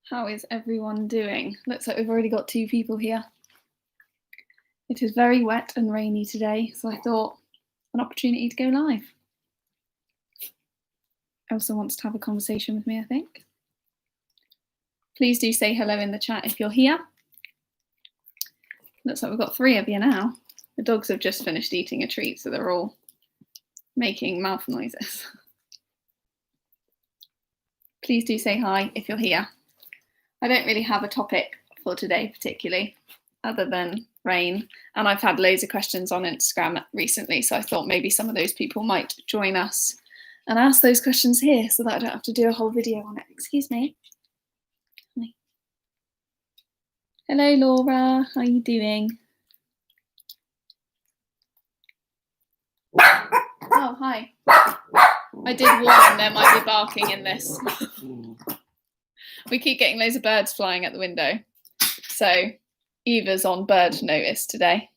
How is everyone doing? Looks like we've already got 2 people here. It is very wet and rainy today, so I thought an opportunity to go live. Elsa wants to have a conversation with me, I think. Please do say hello in the chat if you're here. Looks like we've got 3 of you now. The dogs have just finished eating a treat, so they're all making mouth noises. Please do say hi if you're here. I don't really have a topic for today particularly, other than rain. And I've had loads of questions on Instagram recently, so I thought maybe some of those people might join us and ask those questions here so that I don't have to do a whole video on it. Excuse me. Hello, Laura. How are you doing? Oh, hi. I did warn there might be barking in this. We keep getting loads of birds flying at the window. So Eva's on bird notice today.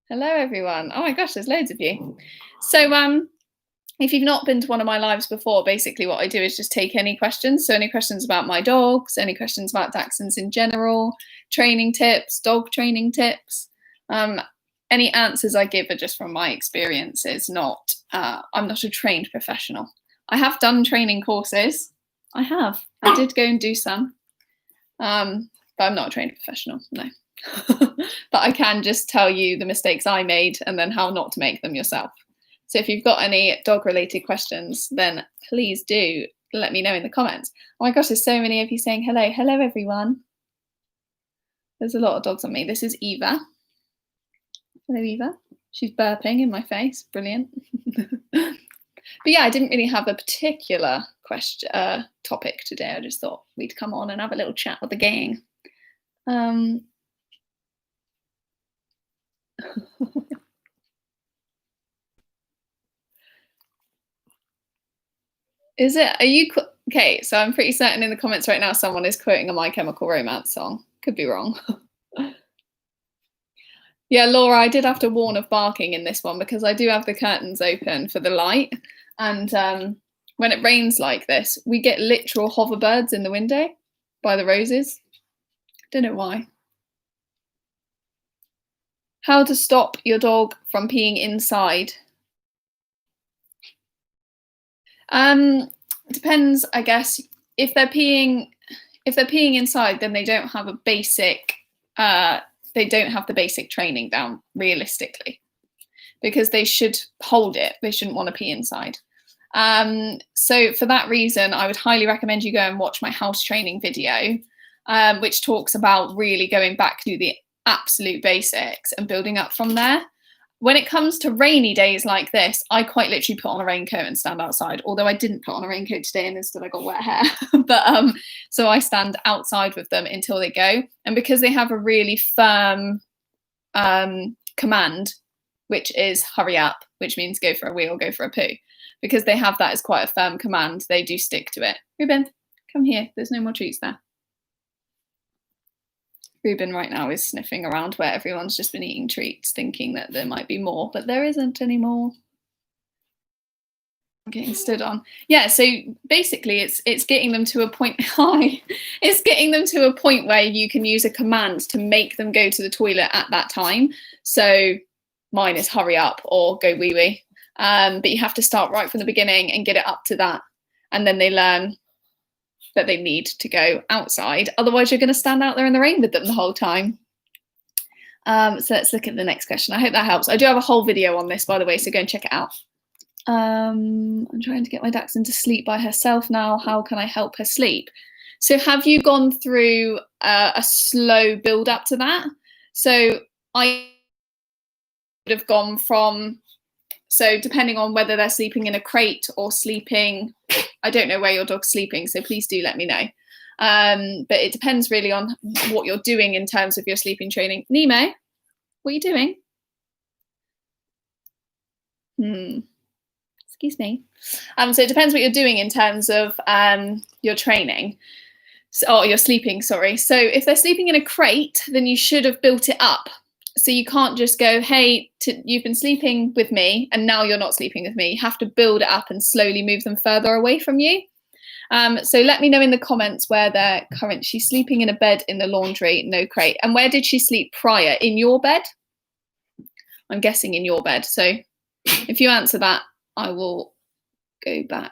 Hello, everyone. Oh my gosh, there's loads of you. So if you've not been to one of my lives before, basically what I do is just take any questions. So any questions about my dogs, any questions about Dachshunds in general, training tips, dog training tips. Any answers I give are just from my experiences, not, I'm not a trained professional. I have done training courses. I did go and do some, but I'm not a trained professional, no. But I can just tell you the mistakes I made and then how not to make them yourself. So if you've got any dog related questions, then please do let me know in the comments. Oh my gosh, there's so many of you saying hello. Hello, everyone. There's a lot of dogs on me. This is Eva. Hello, Eva. She's burping in my face. Brilliant. But yeah, I didn't really have a particular topic today. I just thought we'd come on and have a little chat with the gang. Is it? Are you okay? So I'm pretty certain in the comments right now someone is quoting a My Chemical Romance song. Could be wrong. Yeah, Laura, I did have to warn of barking in this one because I do have the curtains open for the light. And when it rains like this, we get literal hoverbirds in the window by the roses. Don't know why. How to stop your dog from peeing inside? Depends, I guess. If they're peeing inside, then they don't have a basic. They don't have the basic training down realistically, because they should hold it. They shouldn't want to pee inside. So for that reason, I would highly recommend you go and watch my house training video, which talks about really going back to the absolute basics and building up from there. When it comes to rainy days like this, I quite literally put on a raincoat and stand outside, although I didn't put on a raincoat today and instead I got wet hair. But so I stand outside with them until they go. And because they have a really firm command, which is hurry up, which means go for a wee or go for a poo, because they have that as quite a firm command, they do stick to it. Ruben, come here. There's no more treats there. Ruben right now is sniffing around where everyone's just been eating treats, thinking that there might be more, but there isn't anymore. I'm getting stood on. Yeah, so basically it's getting them to a point. It's getting them to a point where you can use a command to make them go to the toilet at that time. So mine is hurry up or go wee wee. But you have to start right from the beginning and get it up to that, and then they learn that they need to go outside. Otherwise, you're going to stand out there in the rain with them the whole time. So let's look at the next question. I hope that helps. I do have a whole video on this, by the way, so go and check it out. I'm trying to get my Dachshund to sleep by herself now. How can I help her sleep? So have you gone through a slow build up to that? So I would have gone from, so depending on whether they're sleeping in a crate or sleeping, I don't know where your dog's sleeping, so please do let me know. But it depends really on what you're doing in terms of your sleeping training. Nemo, what are you doing? Excuse me. So it depends what you're doing in terms of your training. Or your sleeping, sorry. So if they're sleeping in a crate, then you should have built it up. So you can't just go, hey, you've been sleeping with me and now you're not sleeping with me. You have to build it up and slowly move them further away from you. So let me know in the comments where they're current. She's sleeping in a bed in the laundry, no crate. And where did she sleep prior? In your bed? I'm guessing in your bed. So if you answer that, I will go back.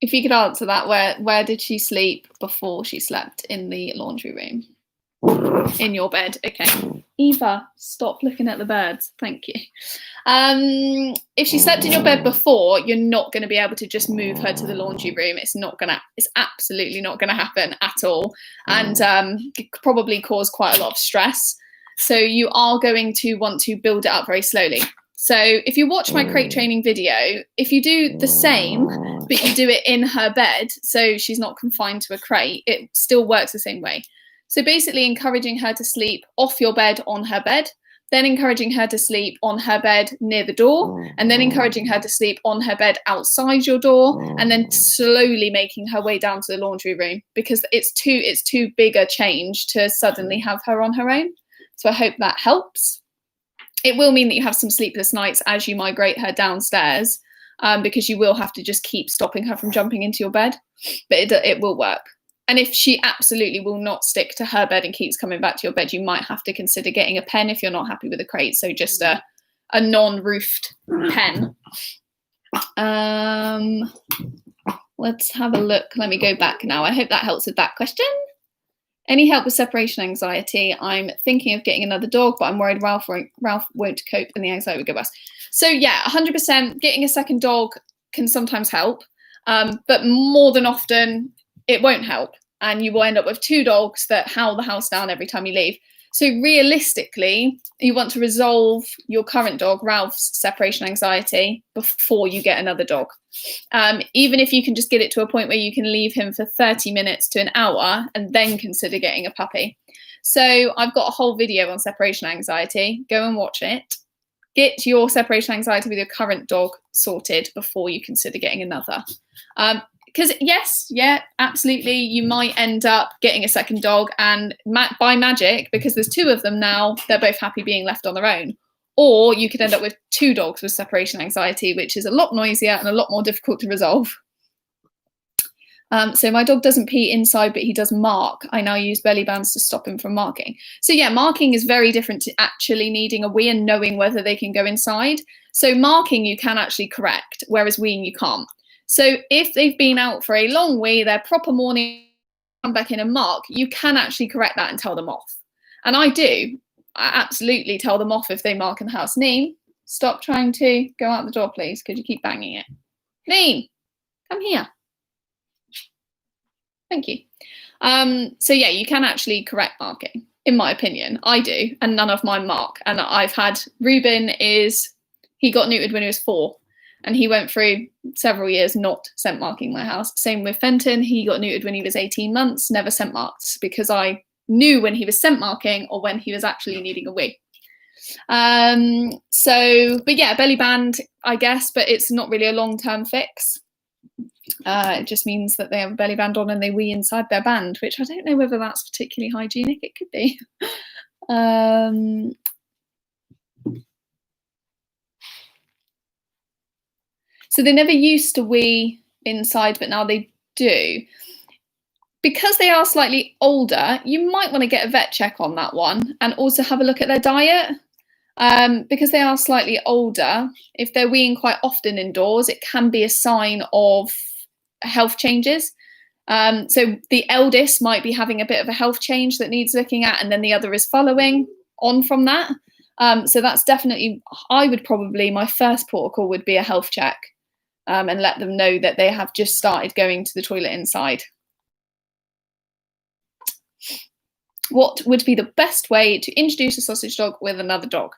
If you could answer that, where did she sleep before she slept? In the laundry room? In your bed? Okay. Eva, stop looking at the birds. Thank you. If she slept in your bed before, you're not going to be able to just move her to the laundry room. It's absolutely not going to happen at all. And it could probably cause quite a lot of stress. So you are going to want to build it up very slowly. So if you watch my crate training video, if you do the same, but you do it in her bed, so she's not confined to a crate, it still works the same way. So basically encouraging her to sleep off your bed on her bed, then encouraging her to sleep on her bed near the door, and then encouraging her to sleep on her bed outside your door, and then slowly making her way down to the laundry room, because it's too big a change to suddenly have her on her own. So I hope that helps. It will mean that you have some sleepless nights as you migrate her downstairs, because you will have to just keep stopping her from jumping into your bed, but it will work. And if she absolutely will not stick to her bed and keeps coming back to your bed, you might have to consider getting a pen if you're not happy with the crate. So just a non-roofed pen. Let's have a look. Let me go back now. I hope that helps with that question. Any help with separation anxiety? I'm thinking of getting another dog, but I'm worried Ralph won't cope and the anxiety would go worse. So yeah, 100% getting a second dog can sometimes help, but more than often it won't help. And you will end up with two dogs that howl the house down every time you leave. So realistically, you want to resolve your current dog, Ralph's separation anxiety, before you get another dog. Even if you can just get it to a point where you can leave him for 30 minutes to an hour and then consider getting a puppy. So I've got a whole video on separation anxiety. Go and watch it. Get your separation anxiety with your current dog sorted before you consider getting another. Because absolutely, you might end up getting a second dog and by magic, because there's two of them now, they're both happy being left on their own. Or you could end up with two dogs with separation anxiety, which is a lot noisier and a lot more difficult to resolve. So my dog doesn't pee inside, but he does mark. I now use belly bands to stop him from marking. So yeah, marking is very different to actually needing a wee and knowing whether they can go inside. So marking you can actually correct, whereas weeing you can't. So if they've been out for a long wee, their proper morning, come back in and mark, you can actually correct that and tell them off. And I do. I absolutely tell them off if they mark in the house. Neem, stop trying to go out the door, please. Could you keep banging it? Neem, come here. Thank you. So yeah, you can actually correct marking, in my opinion. I do, and none of mine mark. And I've had Ruben he got neutered when he was 4. And he went through several years not scent marking my house. Same with Fenton. He got neutered when he was 18 months, never scent marked, because I knew when he was scent marking or when he was actually needing a wee. But yeah, belly band, I guess, but it's not really a long-term fix. It just means that they have a belly band on and they wee inside their band, which I don't know whether that's particularly hygienic. It could be. So they never used to wee inside, but now they do. Because they are slightly older, you might want to get a vet check on that one and also have a look at their diet. Because they are slightly older, if they're weeing quite often indoors, it can be a sign of health changes. So the eldest might be having a bit of a health change that needs looking at, and then the other is following on from that. So that's definitely, my first protocol would be a health check. And let them know that they have just started going to the toilet inside. What would be the best way to introduce a sausage dog with another dog?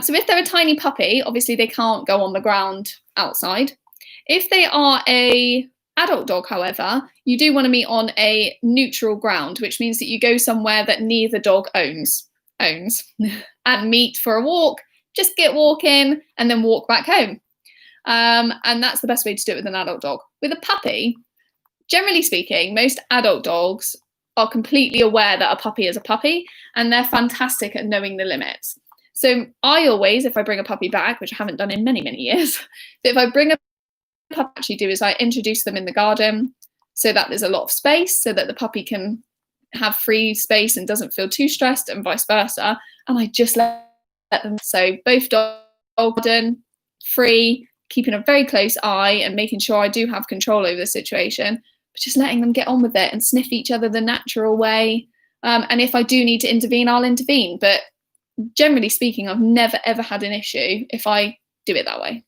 So if they're a tiny puppy, obviously they can't go on the ground outside. If they are a adult dog, however, you do want to meet on a neutral ground, which means that you go somewhere that neither dog owns, and meet for a walk, just get walking and then walk back home. And that's the best way to do it with an adult dog. With a puppy, generally speaking, most adult dogs are completely aware that a puppy is a puppy, and they're fantastic at knowing the limits. So I always, if I bring a puppy back, which I haven't done in many, many years, but if I bring a puppy, what I actually do is I introduce them in the garden so that there's a lot of space so that the puppy can have free space and doesn't feel too stressed, and vice versa. And I just let them, so both garden, free, keeping a very close eye and making sure I do have control over the situation, but just letting them get on with it and sniff each other the natural way. And if I do need to intervene, I'll intervene. But generally speaking, I've never, ever had an issue if I do it that way.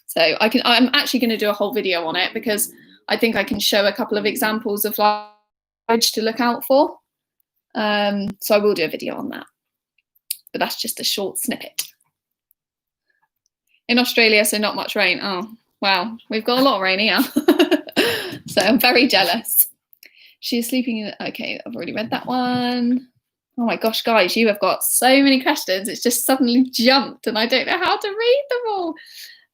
So I'm actually going to do a whole video on it because I think I can show a couple of examples of language to look out for. So I will do a video on that. But that's just a short snippet. In Australia, so not much rain. Oh, wow. We've got a lot of rain here. So I'm very jealous. She is sleeping in. Okay, I've already read that one. Oh my gosh, guys, you have got so many questions. It's just suddenly jumped and I don't know how to read them all.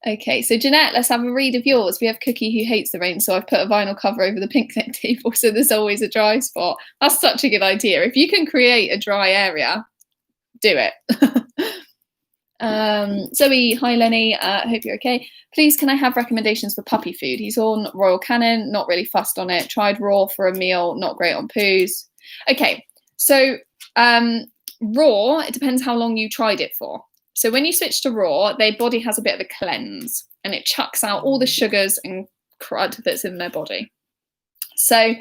Okay, so Jeanette, let's have a read of yours. We have Cookie who hates the rain, so I've put a vinyl cover over the picnic table so there's always a dry spot. That's such a good idea. If you can create a dry area, do it. Zoe, hi Lenny, hope you're okay. Please, can I have recommendations for puppy food? He's on Royal Canin, not really fussed on it. Tried raw for a meal, not great on poos. Okay, so raw, it depends how long you tried it for. So when you switch to raw, their body has a bit of a cleanse and it chucks out all the sugars and crud that's in their body. So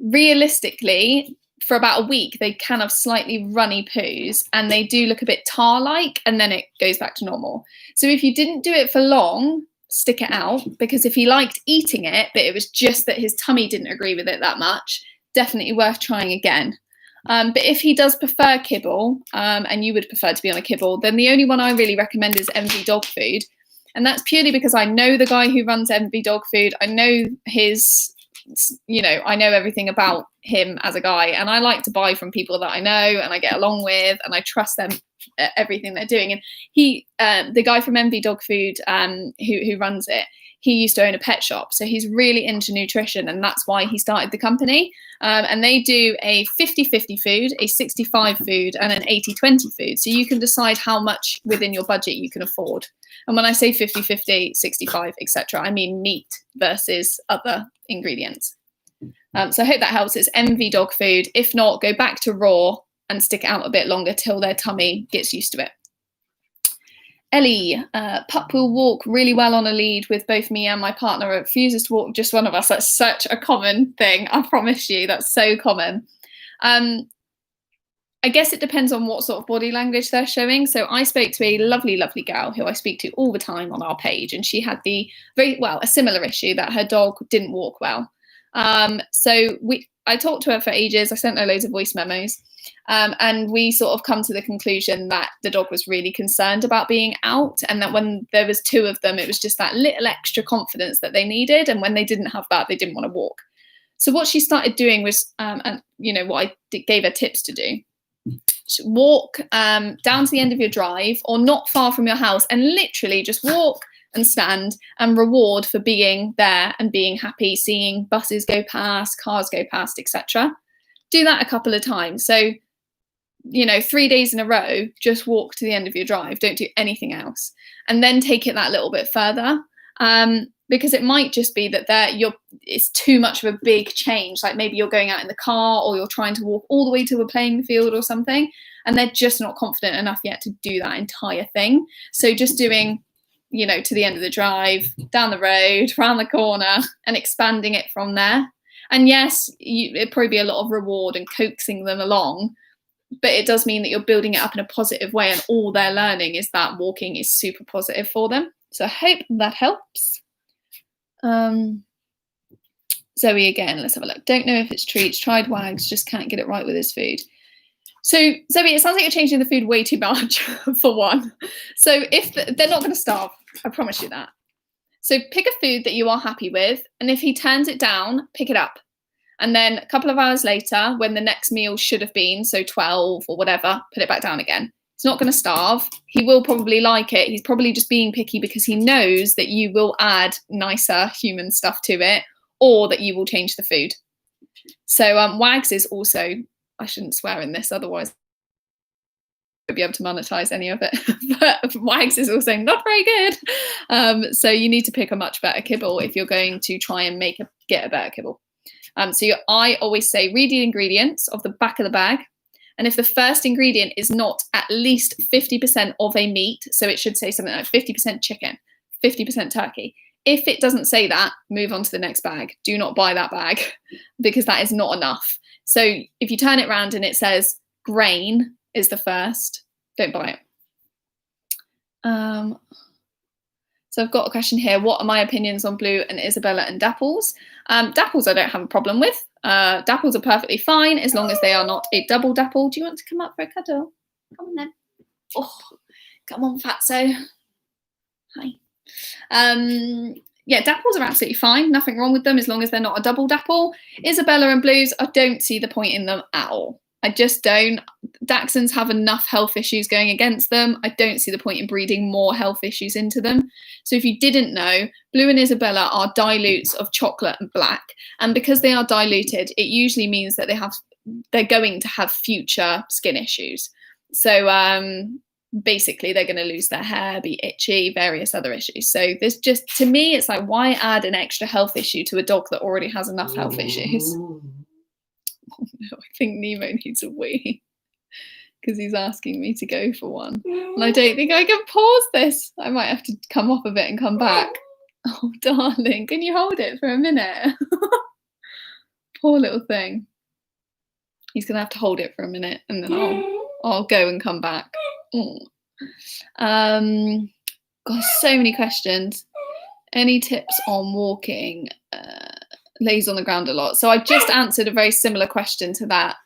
realistically, for about a week, they can have slightly runny poos and they do look a bit tar-like and then it goes back to normal. So if you didn't do it for long, stick it out, because if he liked eating it, but it was just that his tummy didn't agree with it that much, definitely worth trying again. But if he does prefer kibble, and you would prefer to be on a kibble, then the only one I really recommend is MV Dog Food. And that's purely because I know the guy who runs MV Dog Food. I know his, I know everything about him as a guy. And I like to buy from people that I know and I get along with and I trust them, everything they're doing. And he, the guy from MV Dog Food, who runs it, he used to own a pet shop. So he's really into nutrition and that's why he started the company. And they do a 50-50 food, a 65 food and an 80-20 food. So you can decide how much within your budget you can afford. And when I say 50-50, 65, etc., I mean meat versus other ingredients. So I hope that helps. It's MV Dog Food. If not, go back to raw and stick it out a bit longer till their tummy gets used to it. Ellie, pup will walk really well on a lead with both me and my partner. Refuses to walk just one of us. That's such a common thing. I promise you, that's so common. I guess it depends on what sort of body language they're showing. So I spoke to a lovely, lovely gal who I speak to all the time on our page, and she had a similar issue that her dog didn't walk well. So I talked to her for ages. I sent her loads of voice memos. And we sort of come to the conclusion that the dog was really concerned about being out, and that when there was two of them, it was just that little extra confidence that they needed. And when they didn't have that, they didn't want to walk. So what she started doing was, what I gave her tips to do, walk down to the end of your drive or not far from your house and literally just walk and stand and reward for being there and being happy, seeing buses go past, cars go past, etc. Do that a couple of times. So, 3 days in a row, just walk to the end of your drive. Don't do anything else. And then take it that little bit further. Because it might just be that it's too much of a big change. Like maybe you're going out in the car or you're trying to walk all the way to a playing field or something. And they're just not confident enough yet to do that entire thing. So just doing, to the end of the drive, down the road, around the corner, and expanding it from there. And yes, it'd probably be a lot of reward and coaxing them along, but it does mean that you're building it up in a positive way, and all they're learning is that walking is super positive for them. So I hope that helps. Zoe again, let's have a look. Don't know if it's treats, tried wags, just can't get it right with his food. So Zoe, it sounds like you're changing the food way too much for one. So if they're not going to starve, I promise you that. So pick a food that you are happy with, and if he turns it down, pick it up. And then a couple of hours later, when the next meal should have been, so 12 or whatever, put it back down again. He's not going to starve. He will probably like it. He's probably just being picky because he knows that you will add nicer human stuff to it, or that you will change the food. So wags is also, I shouldn't swear in this, otherwise be able to monetize any of it. But Wags is also not very good. So you need to pick a much better kibble if you're going to try and get a better kibble. I always say read the ingredients of the back of the bag. And if the first ingredient is not at least 50% of a meat, so it should say something like 50% chicken, 50% turkey. If it doesn't say that, move on to the next bag. Do not buy that bag because that is not enough. So if you turn it around and it says grain is the first, don't buy it. So I've got a question here. What are my opinions on Blue and Isabella and Dapples? Dapples I don't have a problem with. Dapples are perfectly fine as long as they are not a double dapple. Do you want to come up for a cuddle? Come on then. Oh, come on, fatso. Hi. Yeah, Dapples are absolutely fine. Nothing wrong with them as long as they're not a double dapple. Isabella and Blues, I don't see the point in them at all. I just don't. Dachshunds have enough health issues going against them. I don't see the point in breeding more health issues into them. So if you didn't know, Blue and Isabella are dilutes of chocolate and black. And because they are diluted, it usually means that they're going to have future skin issues. So basically they're going to lose their hair, be itchy, various other issues. So there's just, to me, it's like, why add an extra health issue to a dog that already has enough health issues? Oh no, I think Nemo needs a wee because he's asking me to go for one. And I don't think I can pause this. I might have to come off of it and come back. Oh, darling, can you hold it for a minute? Poor little thing. He's going to have to hold it for a minute and then I'll go and come back. Oh. Got so many questions. Any tips on walking? Lays on the ground a lot. So I just answered a very similar question to that.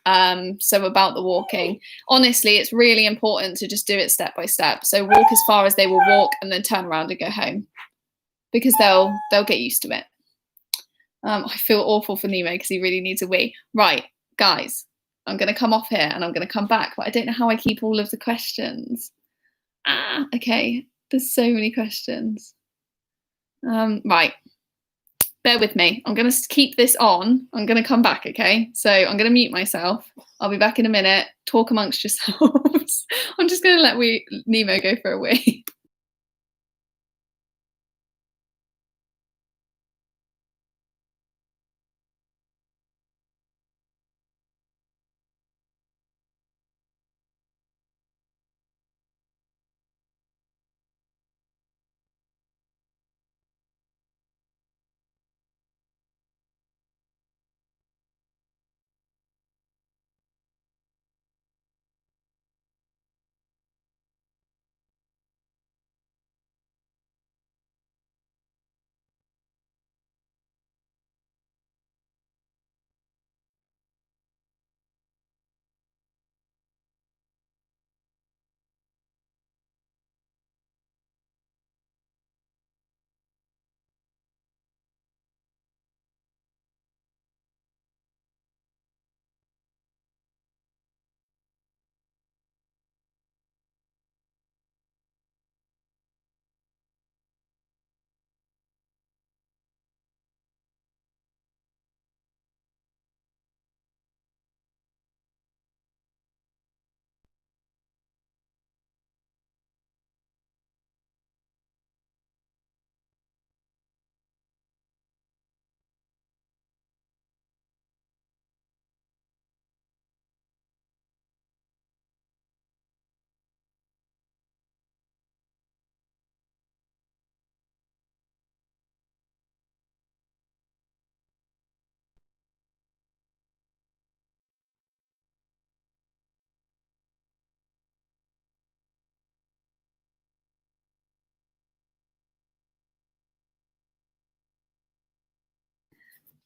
So about the walking, honestly, it's really important to just do it step by step. So walk as far as they will walk and then turn around and go home because they'll get used to it. I feel awful for Nemo because he really needs a wee. Right, guys, I'm going to come off here and I'm going to come back, but I don't know how I keep all of the questions. Okay, there's so many questions. Right. Bear with me. I'm going to keep this on. I'm going to come back, okay? So I'm going to mute myself. I'll be back in a minute. Talk amongst yourselves. I'm just going to let Nemo go for a wee.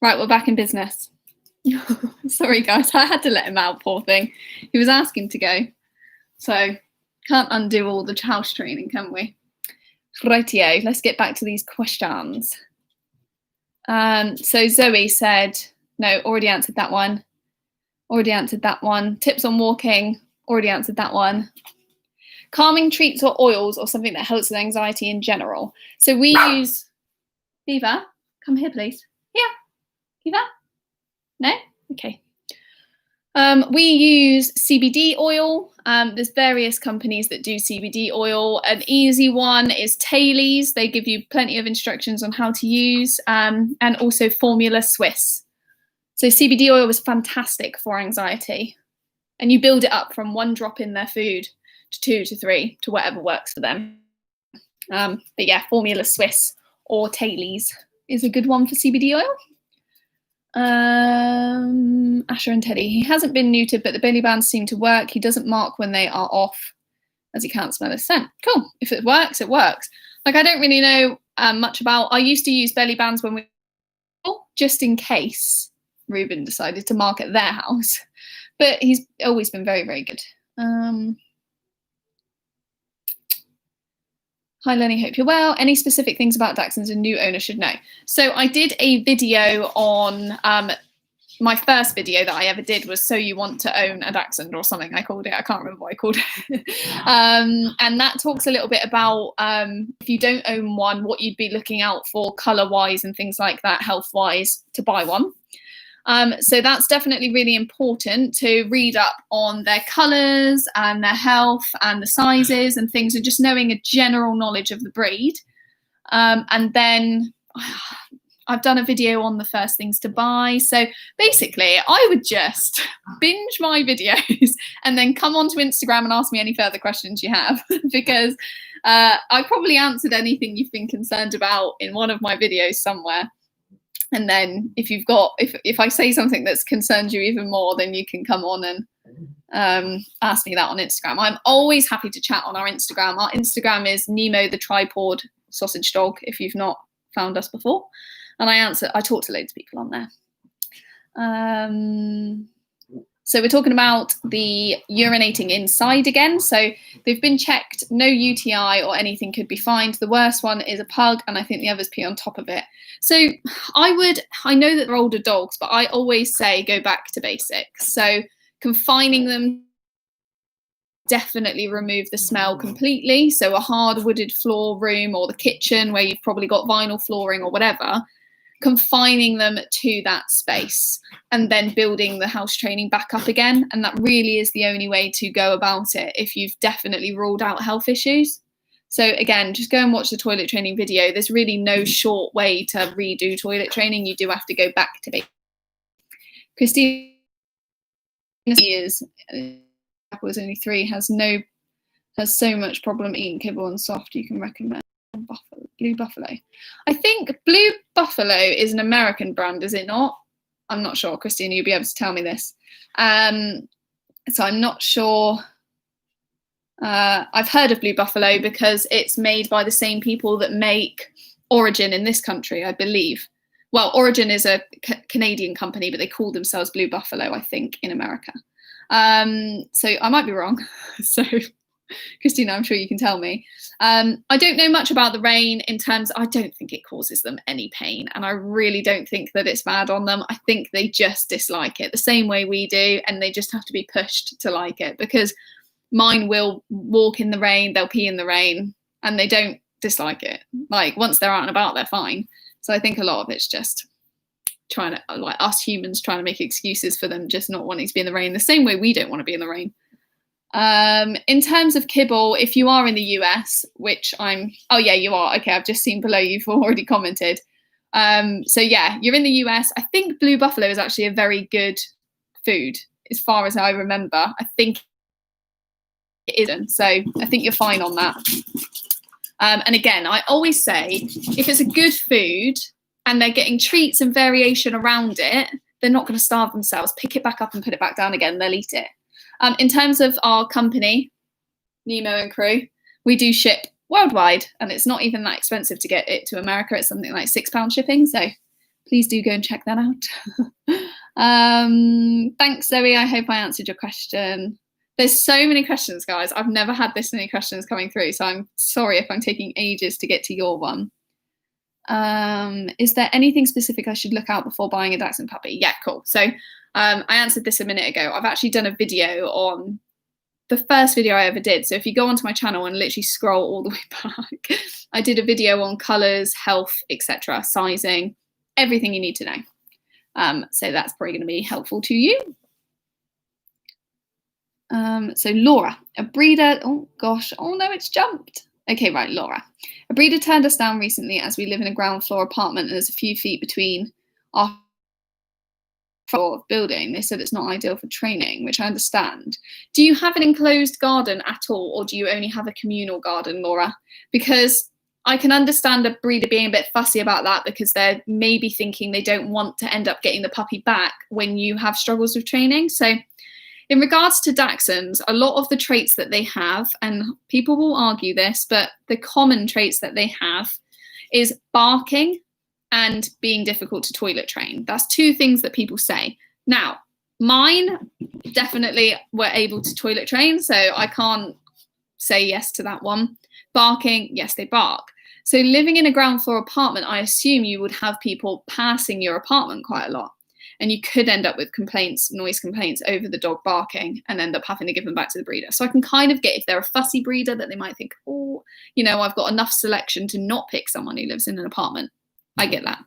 Right, we're back in business. Sorry, guys, I had to let him out, poor thing. He was asking to go. So, can't undo all the house training, can we? Rightio, let's get back to these questions. So Zoe said, no, already answered that one. Already answered that one. Tips on walking, already answered that one. Calming treats or oils or something that helps with anxiety in general. So we use... Viva, come here, please. Yeah. Viva? No? Okay. We use CBD oil. There's various companies that do CBD oil. An easy one is Tailies. They give you plenty of instructions on how to use, and also Formula Swiss. So CBD oil is fantastic for anxiety, and you build it up from 1 drop in their food to 2 to 3 to whatever works for them. But yeah, Formula Swiss or Tailies is a good one for CBD oil. Asher and Teddy. He hasn't been neutered, but the belly bands seem to work. He doesn't mark when they are off, as he can't smell a scent. Cool. If it works, it works. Like, I don't really know much about. I used to use belly bands when we, just in case Ruben decided to mark at their house. But he's always been very, very good. Hi Lenny, hope you're well. Any specific things about Dachshunds a new owner should know? So I did a video on, my first video that I ever did was So You Want to Own a Dachshund or something I called it. I can't remember what I called it. And that talks a little bit about if you don't own one, what you'd be looking out for colour-wise and things like that, health-wise, to buy one. So that's definitely really important to read up on their colours and their health and the sizes and things, and just knowing a general knowledge of the breed. And then I've done a video on the first things to buy. So basically, I would just binge my videos and then come onto Instagram and ask me any further questions you have, because I probably answered anything you've been concerned about in one of my videos somewhere. And then if I say something that's concerned you even more, then you can come on and ask me that on Instagram. I'm always happy to chat on our Instagram. Our Instagram is Nemo the Tripod Sausage Dog, if you've not found us before. And I talk to loads of people on there. So we're talking about the urinating inside again. So they've been checked, no UTI or anything could be found. The worst one is a pug, and I think the others pee on top of it. So I know that they're older dogs, but I always say go back to basics. So confining them, definitely remove the smell completely. So a hard wooded floor room or the kitchen where you've probably got vinyl flooring or whatever, confining them to that space and then building the house training back up again. And that really is the only way to go about it if you've definitely ruled out health issues. So again, just go and watch the toilet training video. There's really no short way to redo toilet training. You do have to go back to basics. Christine is was only 3, has so much problem eating kibble and soft. You can recommend Blue Buffalo. I think Blue Buffalo is an American brand, is it not? I'm not sure. Christine, you'll be able to tell me this. So I'm not sure. I've heard of Blue Buffalo because it's made by the same people that make Origin in this country, I believe. Well, Origin is a Canadian company, but they call themselves Blue Buffalo, I think, in America. So I might be wrong. So Christina, I'm sure you can tell me. I don't know much about the rain in terms, I don't think it causes them any pain. And I really don't think that it's bad on them. I think they just dislike it the same way we do. And they just have to be pushed to like it, because mine will walk in the rain, they'll pee in the rain, and they don't dislike it. Like once they're out and about, they're fine. So I think a lot of it's just trying to, like us humans trying to make excuses for them just not wanting to be in the rain, the same way we don't want to be in the rain. In terms of kibble, if you are in the US, which oh yeah, you are. Okay, I've just seen below you've already commented. So yeah, you're in the US. I think Blue Buffalo is actually a very good food, as far as I remember. I think it isn't. So I think you're fine on that. And again, I always say, if it's a good food and they're getting treats and variation around it, they're not going to starve themselves. Pick it back up and put it back down again. They'll eat it. In terms of our company, Nemo and Crew, we do ship worldwide, and it's not even that expensive to get it to America. It's something like £6 shipping. So please do go and check that out. Thanks, Zoe. I hope I answered your question. There's so many questions, guys. I've never had this many questions coming through, so I'm sorry if I'm taking ages to get to your one. Is there anything specific I should look out before buying a Dachshund puppy? Yeah, cool. So I answered this a minute ago. I've actually done a video on the first video I ever did. So if you go onto my channel and literally scroll all the way back, I did a video on colours, health, etc., sizing, everything you need to know. So that's probably going to be helpful to you. So Laura, a breeder. Oh gosh. Oh no, it's jumped. Okay, right, Laura. A breeder turned us down recently as we live in a ground floor apartment and there's a few feet between our floor building. They said it's not ideal for training, which I understand. Do you have an enclosed garden at all, or do you only have a communal garden, Laura? Because I can understand a breeder being a bit fussy about that because they're maybe thinking they don't want to end up getting the puppy back when you have struggles with training. So in regards to Dachshunds, a lot of the traits that they have, and people will argue this, but the common traits that they have is barking and being difficult to toilet train. That's two things that people say. Now, mine definitely were able to toilet train, so I can't say yes to that one. Barking, yes, they bark. So living in a ground floor apartment, I assume you would have people passing your apartment quite a lot. And you could end up with complaints, noise complaints over the dog barking and end up having to give them back to the breeder. So I can kind of get if they're a fussy breeder that they might think, oh, you know, I've got enough selection to not pick someone who lives in an apartment. I get that.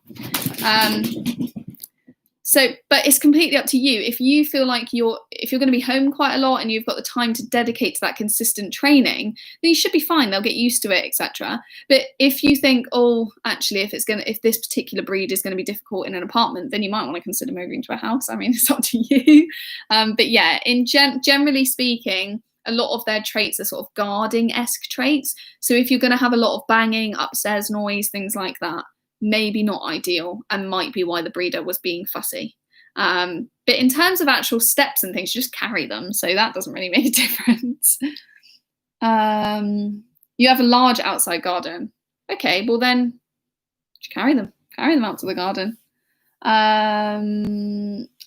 But it's completely up to you. If you feel like if you're going to be home quite a lot and you've got the time to dedicate to that consistent training, then you should be fine. They'll get used to it, etc. But if you think, oh, actually, if this particular breed is going to be difficult in an apartment, then you might want to consider moving to a house. I mean, it's up to you. But yeah, generally speaking, a lot of their traits are sort of guarding-esque traits. So if you're going to have a lot of banging, upstairs noise, things like that, maybe not ideal and might be why the breeder was being fussy. But in terms of actual steps and things, you just carry them. So that doesn't really make a difference. You have a large outside garden. Okay, well then carry them out to the garden.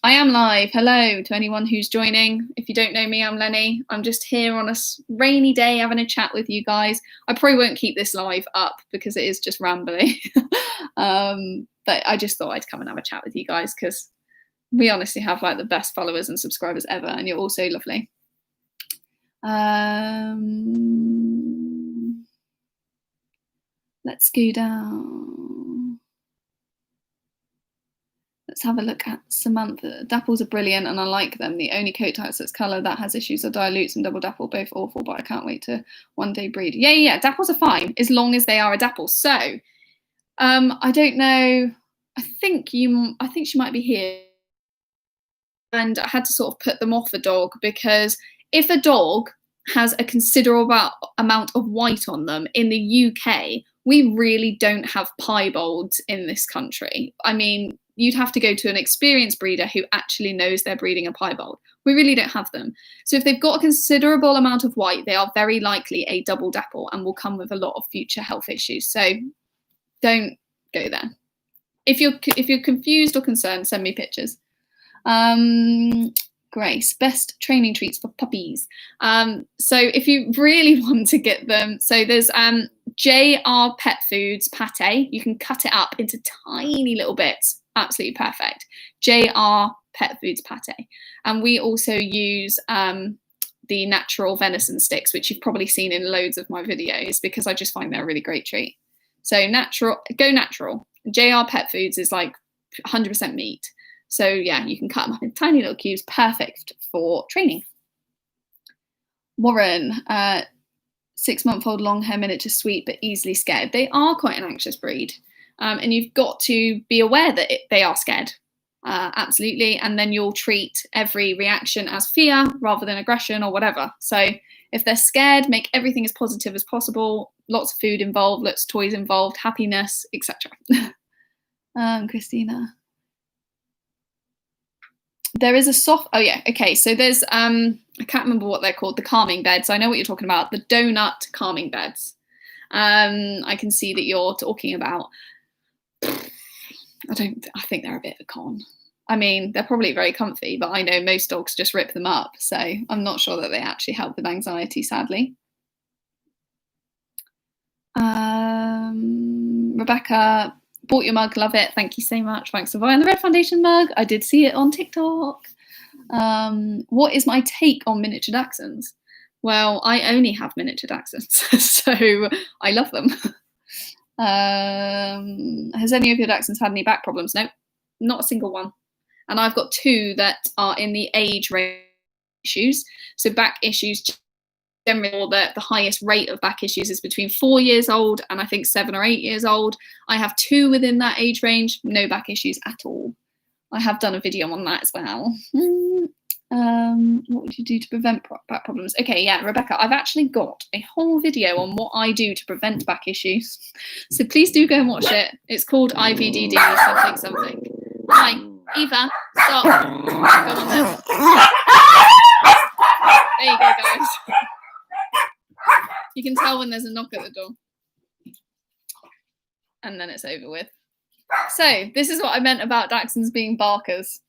I am live. Hello to anyone who's joining. If you don't know me, I'm Lenny. I'm just here on a rainy day having a chat with you guys. I probably won't keep this live up because it is just rambling. But I just thought I'd come and have a chat with you guys because we honestly have like the best followers and subscribers ever, and you're all so lovely. Let's go down. Let's have a look at Samantha. Dapples are brilliant and I like them. The only coat types that's colour that has issues are dilutes and double dapple, both awful, but I can't wait to one day breed. Yeah, Dapples are fine as long as they are a dapple. So, I don't know. I think she might be here. And I had to sort of put them off the dog because if a dog has a considerable amount of white on them in the UK, we really don't have piebalds in this country. I mean, you'd have to go to an experienced breeder who actually knows they're breeding a piebald. We really don't have them. So if they've got a considerable amount of white, they are very likely a double dapple and will come with a lot of future health issues. So don't go there. If you're confused or concerned, send me pictures. Grace, best training treats for puppies. So if you really want to get them, so there's JR Pet Foods pate. You can cut it up into tiny little bits. Absolutely perfect. JR Pet Foods pate. And we also use the natural venison sticks, which you've probably seen in loads of my videos because I just find they're a really great treat. So natural, go natural. JR Pet Foods is like 100% meat. So yeah, you can cut them up in tiny little cubes, perfect for training. Warren, 6-month-old long hair miniature sweet but easily scared. They are quite an anxious breed. And you've got to be aware that they are scared. Absolutely. And then you'll treat every reaction as fear rather than aggression or whatever. So if they're scared, make everything as positive as possible. Lots of food involved, lots of toys involved, happiness, etc. Christina. There is a soft, oh yeah, okay. So there's, I can't remember what they're called, the calming beds. I know what you're talking about, the donut calming beds. I can see that you're talking about, I think they're a bit of a con. I mean, they're probably very comfy, but I know most dogs just rip them up. So I'm not sure that they actually help with anxiety, sadly. Rebecca, bought your mug, love it. Thank you so much. Thanks for buying the Red Foundation mug. I did see it on TikTok. What is my take on miniature Dachshunds? Well, I only have miniature Dachshunds, so I love them. Has any of your Dachshunds had any back problems? No, not a single one. And I've got 2 that are in the age range issues. So back issues, generally the highest rate of back issues is between 4 years old and I think 7 or 8 years old. I have 2 within that age range, no back issues at all. I have done a video on that as well. What would you do to prevent back problems? Okay, yeah, Rebecca, I've actually got a whole video on what I do to prevent back issues. So please do go and watch it. It's called IVDD something. Hi, Eva, stop. Go on then. There you go, guys. You can tell when there's a knock at the door. And then it's over with. So this is what I meant about Dachshunds being barkers.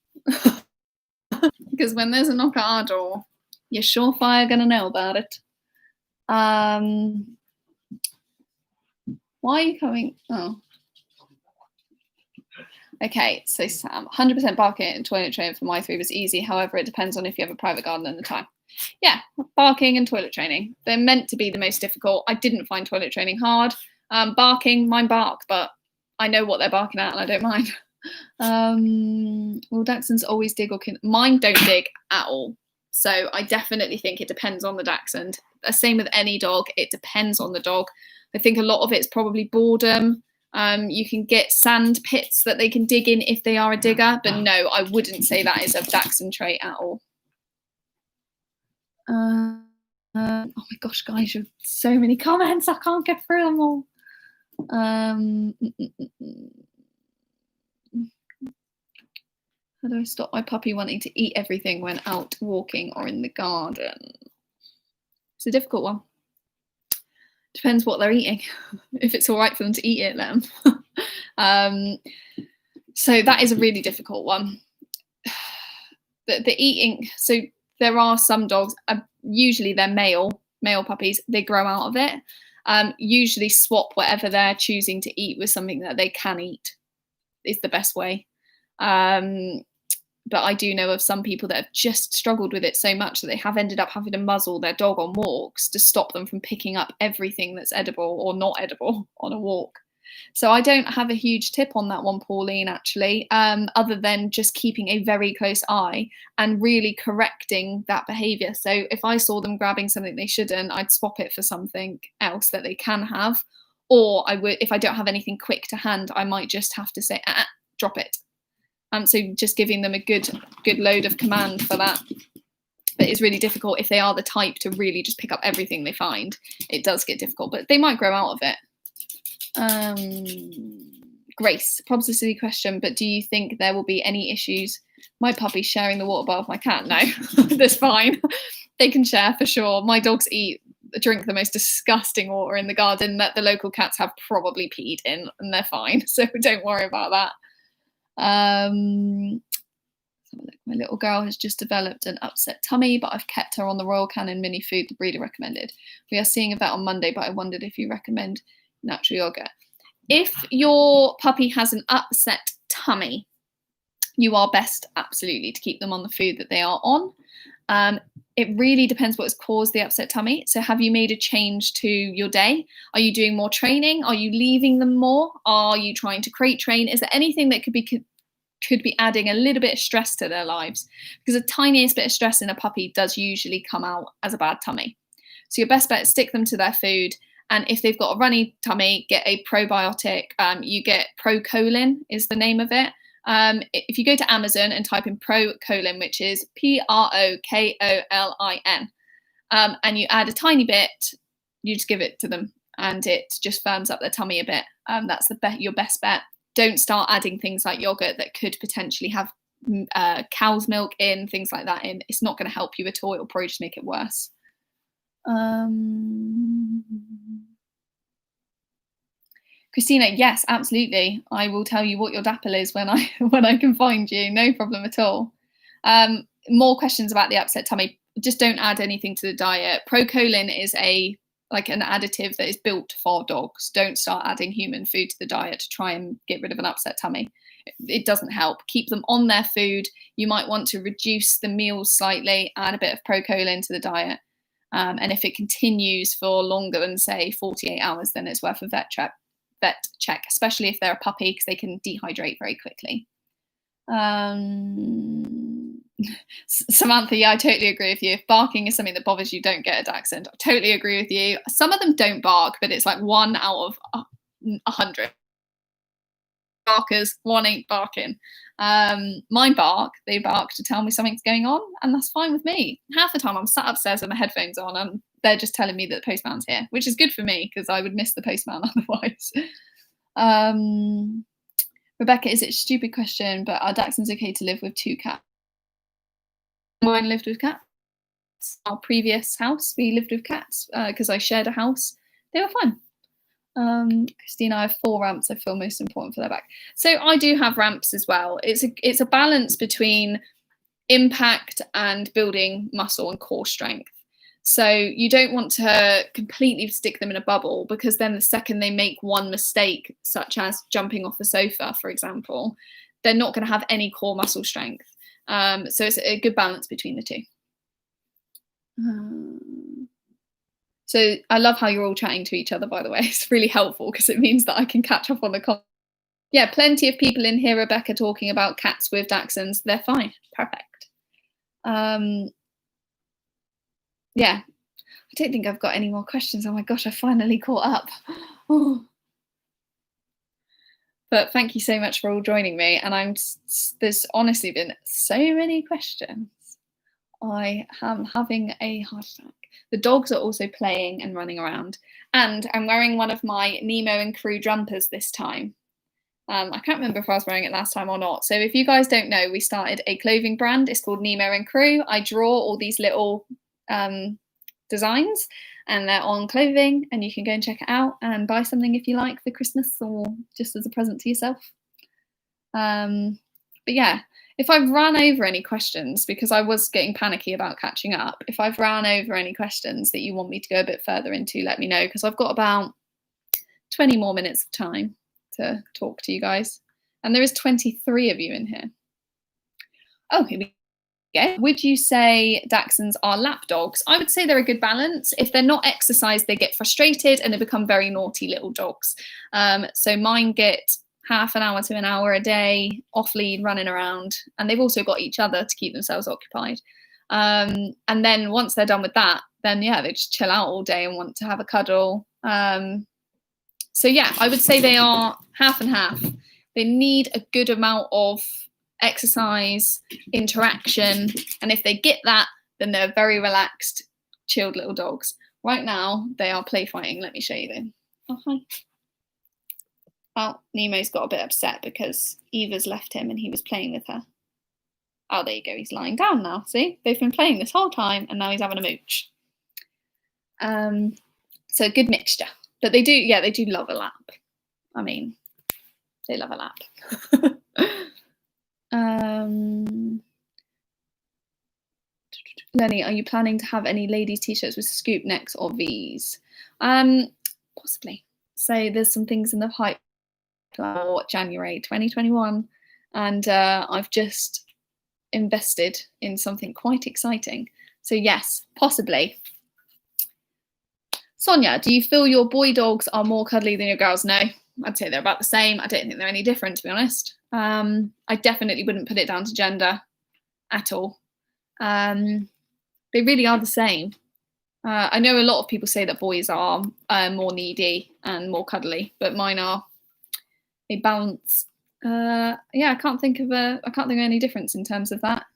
Because when there's a knock at our door, you're surefire going to know about it. Why are you coming? Oh. Okay, so Sam, 100% barking and toilet training for my 3 was easy. However, it depends on if you have a private garden and the time. Yeah, barking and toilet training. They're meant to be the most difficult. I didn't find toilet training hard. Barking, mine bark, but I know what they're barking at and I don't mind. Will Dachshunds always dig or mine don't dig at all. So I definitely think it depends on the Dachshund. Same with any dog. It depends on the dog. I think a lot of it's probably boredom. You can get sand pits that they can dig in if they are a digger, but no, I wouldn't say that is a Dachshund trait at all. Oh my gosh, guys, you have so many comments. I can't get through them all. How do I stop my puppy wanting to eat everything when out walking or in the garden? It's a difficult one. Depends what they're eating. If it's all right for them to eat it, let them. So that is a really difficult one. The eating, so there are some dogs, usually they're male puppies, they grow out of it. Usually swap whatever they're choosing to eat with something that they can eat is the best way. But I do know of some people that have just struggled with it so much that they have ended up having to muzzle their dog on walks to stop them from picking up everything that's edible or not edible on a walk. So I don't have a huge tip on that one, Pauline, actually, other than just keeping a very close eye and really correcting that behaviour. So if I saw them grabbing something they shouldn't, I'd swap it for something else that they can have. Or I would, if I don't have anything quick to hand, I might just have to say, drop it. So just giving them a good load of command for that. But it's really difficult if they are the type to really just pick up everything they find. It does get difficult, but they might grow out of it. Grace, probably a silly question, but do you think there will be any issues? My puppy sharing the water bar with my cat? No, that's fine. They can share for sure. My dogs drink the most disgusting water in the garden that the local cats have probably peed in, and they're fine. So don't worry about that. My little girl has just developed an upset tummy, but I've kept her on the Royal Canin mini food the breeder recommended. We are seeing a vet on Monday, but I wondered if you recommend natural yogurt. If your puppy has an upset tummy, you are best absolutely to keep them on the food that they are on. It really depends what has caused the upset tummy. So have you made a change to your day? Are you doing more training? Are you leaving them more? Are you trying to crate train? Is there anything that could be adding a little bit of stress to their lives? Because the tiniest bit of stress in a puppy does usually come out as a bad tummy. So your best bet is stick them to their food. And if they've got a runny tummy, get a probiotic. You get Procolin is the name of it. If you go to Amazon and type in Procolin, which is Prokolin, and you add a tiny bit, you just give it to them and it just firms up their tummy a bit. That's your best bet. Don't start adding things like yogurt that could potentially have cow's milk in, things like that in. It's not going to help you at all. It'll probably just make it worse. Christina, yes, absolutely. I will tell you what your Dapple is when I can find you. No problem at all. More questions about the upset tummy. Just don't add anything to the diet. Procolin is an additive that is built for dogs. Don't start adding human food to the diet to try and get rid of an upset tummy. It doesn't help. Keep them on their food. You might want to reduce the meals slightly, add a bit of Procolin to the diet. And if it continues for longer than, say, 48 hours, then it's worth a vet check, especially if they're a puppy, because they can dehydrate very quickly. Samantha, yeah, I totally agree with you. If barking is something that bothers you, don't get a Dachshund. I totally agree with you. Some of them don't bark, but it's like 1 out of 100 barkers, 1 ain't barking. Mine bark. They bark to tell me something's going on, and that's fine with me. Half the time I'm sat upstairs with my headphones on, and they're just telling me that the postman's here, which is good for me because I would miss the postman otherwise. Rebecca, is it a stupid question, but are Dachshunds okay to live with 2 cats? Mine lived with cats. Our previous house, we lived with cats because I shared a house. They were fine. Christina, I have 4 ramps I feel most important for their back. So I do have ramps as well. It's a balance between impact and building muscle and core strength. So you don't want to completely stick them in a bubble, because then the second they make one mistake, such as jumping off a sofa, for example, they're not going to have any core muscle strength. So it's a good balance between the two. So I love how you're all chatting to each other, by the way. It's really helpful because it means that I can catch up on the conversation. Yeah, plenty of people in here, Rebecca, talking about cats with Dachshunds. They're fine. Perfect. Yeah, I don't think I've got any more questions. Oh my gosh, I finally caught up. Oh. But thank you so much for all joining me. And there's honestly been so many questions. I am having a heart attack. The dogs are also playing and running around. And I'm wearing one of my Nemo and Crew jumpers this time. I can't remember if I was wearing it last time or not. So if you guys don't know, we started a clothing brand. It's called Nemo and Crew. I draw all these little designs, and they're on clothing, and you can go and check it out and buy something if you like for Christmas or just as a present to yourself. But yeah, if I've run over any questions, because I was getting panicky about catching up, if I've ran over any questions that you want me to go a bit further into, let me know, because I've got about 20 more minutes of time to talk to you guys. And there is 23 of you in here. Oh, here we go. Would you say Dachshunds are lap dogs? I would say they're a good balance. If they're not exercised, they get frustrated and they become very naughty little dogs. So mine get half an hour to an hour a day off lead running around, and they've also got each other to keep themselves occupied. And then once they're done with that, then yeah, they just chill out all day and want to have a cuddle. So yeah, I would say they are half and half. They need a good amount of exercise, interaction, and if they get that, then they're very relaxed, chilled little dogs. Right now, they are play fighting. Let me show you them. Oh, hi. Oh, Nemo's got a bit upset because Eva's left him and he was playing with her. Oh, there you go. He's lying down now. See, they've been playing this whole time and now he's having a mooch. So good mixture. But they do, yeah, they do love a lap. I mean, they love a lap. Lenny, are you planning to have any ladies t-shirts with scoop necks or V's? Possibly. So there's some things in the pipe for January 2021, and I've just invested in something quite exciting. So yes, possibly. Sonia, do you feel your boy dogs are more cuddly than your girls? No, I'd say they're about the same. I don't think they're any different, to be honest. I definitely wouldn't put it down to gender at all. They really are the same. I know a lot of people say that boys are more needy and more cuddly, but mine are a balance. Yeah, I can't think of any difference in terms of that.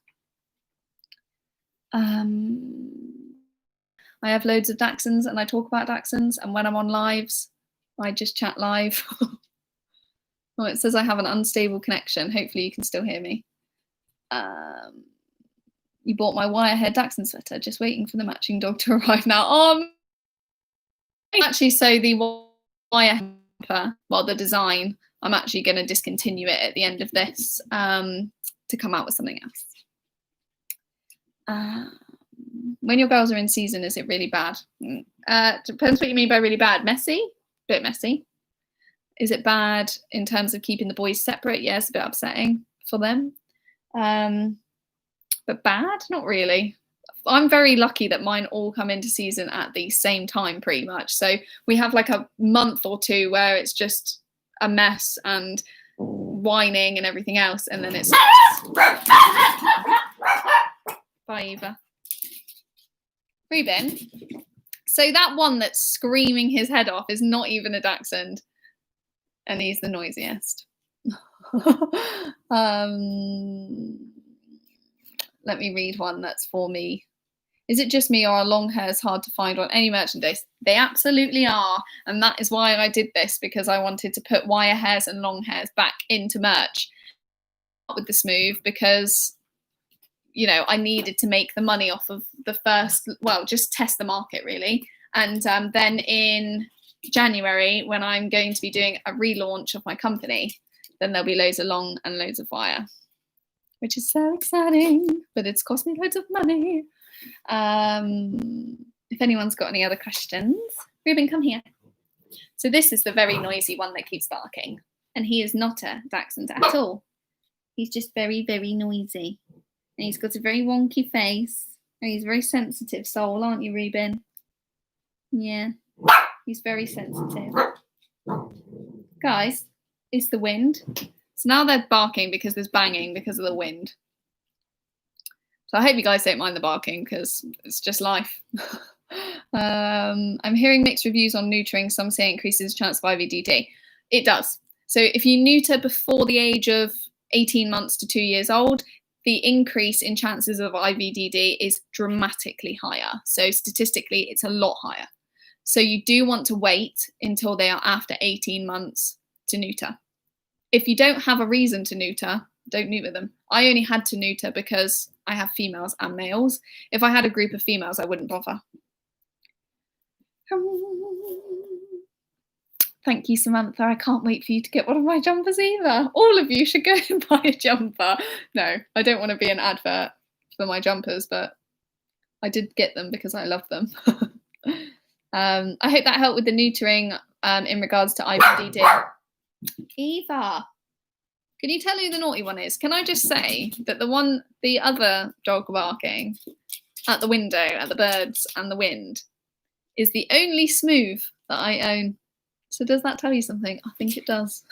I have loads of Dachshunds and I talk about Dachshunds, and when I'm on lives, I just chat live. Oh, it says I have an unstable connection. Hopefully you can still hear me. You bought my wire hair Dachshund sweater, just waiting for the matching dog to arrive now. Actually, so the wire hamper, well, the design, I'm actually going to discontinue it at the end of this to come out with something else. When your girls are in season, is it really bad? Depends what you mean by really bad. Messy? A bit messy. Is it bad in terms of keeping the boys separate? Yes, a bit upsetting for them. But bad? Not really. I'm very lucky that mine all come into season at the same time, pretty much. So we have like a month or two where it's just a mess and whining and everything else, and then it's Bye, Eva. Ruben. So that one that's screaming his head off is not even a Dachshund, and he's the noisiest. Let me read one that's for me. Is it just me, or are long hairs hard to find on any merchandise? They absolutely are, and that is why I did this, because I wanted to put wire hairs and long hairs back into merch with this move, because you know, I needed to make the money off of the first, well, just test the market really. And then in January, when I'm going to be doing a relaunch of my company, then there'll be loads of long and loads of wire, which is so exciting, but it's cost me loads of money. If anyone's got any other questions, Ruben, come here. So this is the very noisy one that keeps barking, and he is not a Dachshund at all. He's just very, very noisy. And he's got a very wonky face. And he's a very sensitive soul, aren't you, Ruben? Yeah, he's very sensitive. Guys, it's the wind. So now they're barking because there's banging because of the wind. So I hope you guys don't mind the barking, because it's just life. I'm hearing mixed reviews on neutering. Some say it increases the chance of IVDD. It does. So if you neuter before the age of 18 months to 2 years old, the increase in chances of IVDD is dramatically higher. So statistically, it's a lot higher. So you do want to wait until they are after 18 months to neuter. If you don't have a reason to neuter, don't neuter them. I only had to neuter because I have females and males. If I had a group of females, I wouldn't bother. Thank you, Samantha. I can't wait for you to get one of my jumpers either. All of you should go and buy a jumper. No, I don't want to be an advert for my jumpers, but I did get them because I love them. I hope that helped with the neutering in regards to IVDD. Eva, can you tell who the naughty one is? Can I just say that the other dog barking at the window, at the birds and the wind, is the only smooth that I own. So does that tell you something? I think it does.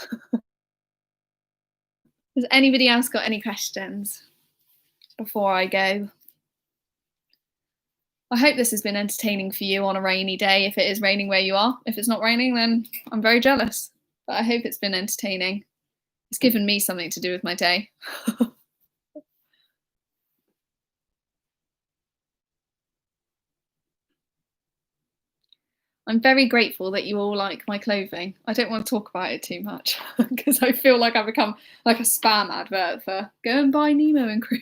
Has anybody else got any questions before I go? I hope this has been entertaining for you on a rainy day, if it is raining where you are. If it's not raining, then I'm very jealous. But I hope it's been entertaining. It's given me something to do with my day. I'm very grateful that you all like my clothing. I don't want to talk about it too much because I feel like I've become like a spam advert for go and buy Nemo and Crew.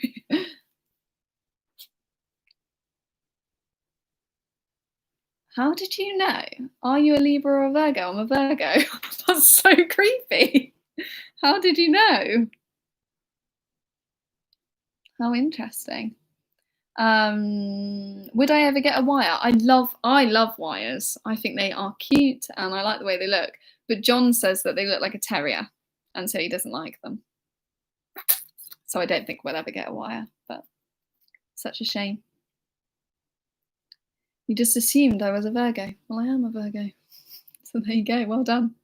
How did you know? Are you a Libra or a Virgo? I'm a Virgo. That's so creepy. How did you know? How interesting. Would I ever get a wire? I love wires. I think they are cute and I like the way they look. But John says that they look like a terrier, and so he doesn't like them. So I don't think we'll ever get a wire, but such a shame. You just assumed I was a Virgo. Well, I am a Virgo. So there you go. Well done.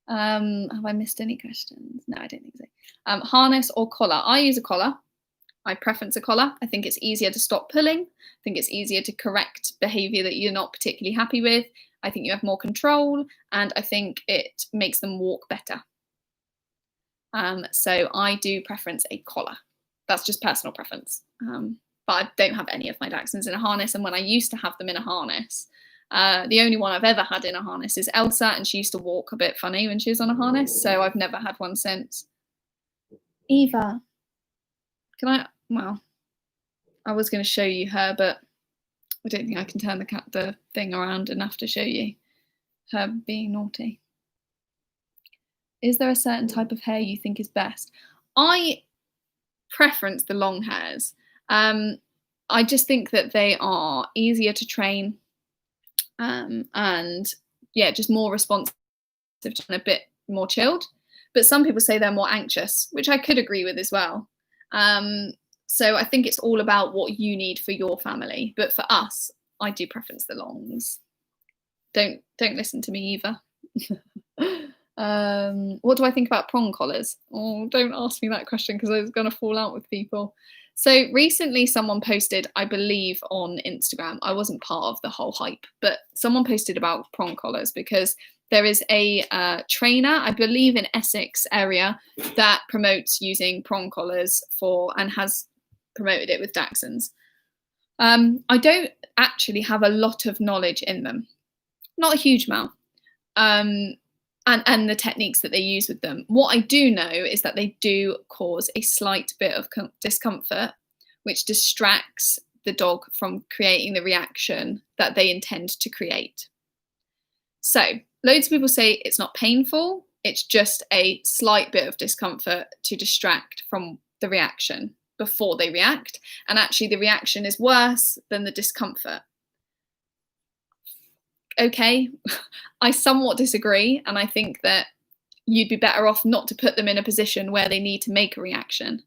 Have I missed any questions? No, I don't think so. Harness or collar? I use a collar. I preference a collar. I think it's easier to stop pulling. I think it's easier to correct behaviour that you're not particularly happy with. I think you have more control, and I think it makes them walk better. So I do preference a collar. That's just personal preference. But I don't have any of my Dachshunds in a harness, and when I used to have them in a harness, the only one I've ever had in a harness is Elsa, and she used to walk a bit funny when she was on a harness, so I've never had one since. Eva. Well, I was going to show you her, but I don't think I can turn the thing around enough to show you her being naughty. Is there a certain type of hair you think is best? I preference the long hairs. I just think that they are easier to train, and yeah, just more responsive and a bit more chilled. But some people say they're more anxious, which I could agree with as well. So I think it's all about what you need for your family. But for us, I do preference the longs. Don't listen to me either. What do I think about prong collars? Oh, don't ask me that question because I was going to fall out with people. So recently someone posted, I believe on Instagram, I wasn't part of the whole hype, but someone posted about prong collars because there is a trainer, I believe in Essex area, that promotes using prong collars and has promoted it with Dachshunds. I don't actually have a lot of knowledge in them, not a huge amount, and the techniques that they use with them. What I do know is that they do cause a slight bit of discomfort, which distracts the dog from creating the reaction that they intend to create. So loads of people say it's not painful, it's just a slight bit of discomfort to distract from the reaction before they react. And actually the reaction is worse than the discomfort. Okay, I somewhat disagree, and I think that you'd be better off not to put them in a position where they need to make a reaction